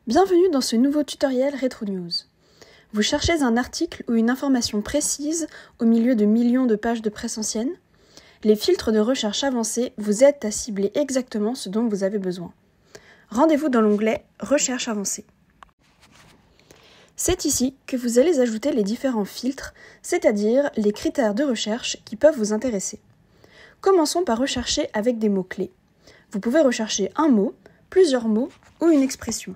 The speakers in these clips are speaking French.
Bienvenue dans ce nouveau tutoriel Retro News. Vous cherchez un article ou une information précise au milieu de millions de pages de presse ancienne? Les filtres de recherche avancés vous aident à cibler exactement ce dont vous avez besoin. Rendez-vous dans l'onglet Recherche avancée. C'est ici que vous allez ajouter les différents filtres, c'est-à-dire les critères de recherche qui peuvent vous intéresser. Commençons par rechercher avec des mots-clés. Vous pouvez rechercher un mot, plusieurs mots ou une expression.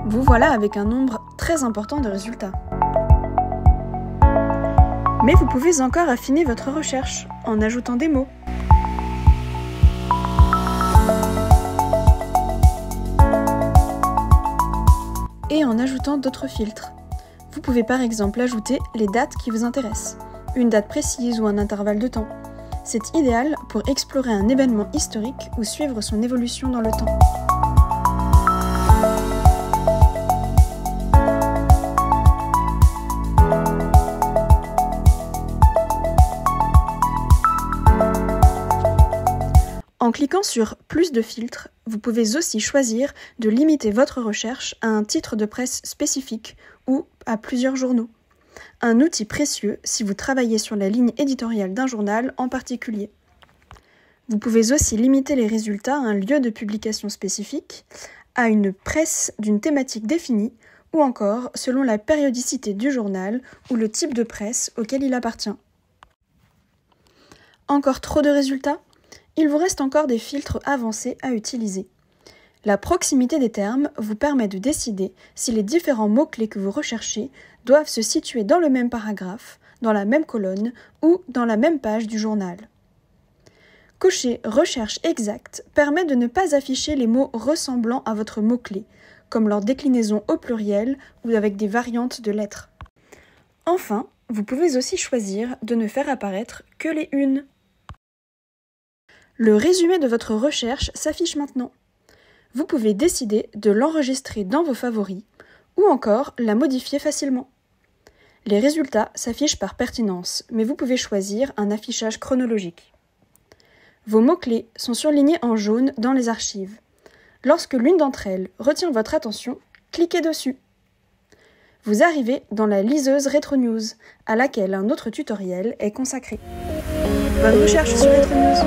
Vous voilà avec un nombre très important de résultats. Mais vous pouvez encore affiner votre recherche en ajoutant des mots. Et en ajoutant d'autres filtres. Vous pouvez par exemple ajouter les dates qui vous intéressent, une date précise ou un intervalle de temps. C'est idéal pour explorer un événement historique ou suivre son évolution dans le temps. En cliquant sur « Plus de filtres », vous pouvez aussi choisir de limiter votre recherche à un titre de presse spécifique ou à plusieurs journaux. Un outil précieux si vous travaillez sur la ligne éditoriale d'un journal en particulier. Vous pouvez aussi limiter les résultats à un lieu de publication spécifique, à une presse d'une thématique définie ou encore selon la périodicité du journal ou le type de presse auquel il appartient. Encore trop de résultats ? Il vous reste encore des filtres avancés à utiliser. La proximité des termes vous permet de décider si les différents mots-clés que vous recherchez doivent se situer dans le même paragraphe, dans la même colonne ou dans la même page du journal. Cocher « Recherche exacte » permet de ne pas afficher les mots ressemblant à votre mot-clé, comme leur déclinaison au pluriel ou avec des variantes de lettres. Enfin, vous pouvez aussi choisir de ne faire apparaître que les unes. Le résumé de votre recherche s'affiche maintenant. Vous pouvez décider de l'enregistrer dans vos favoris ou encore la modifier facilement. Les résultats s'affichent par pertinence, mais vous pouvez choisir un affichage chronologique. Vos mots-clés sont surlignés en jaune dans les archives. Lorsque l'une d'entre elles retient votre attention, cliquez dessus. Vous arrivez dans la liseuse Retro News, à laquelle un autre tutoriel est consacré. Bonne recherche sur Retro News.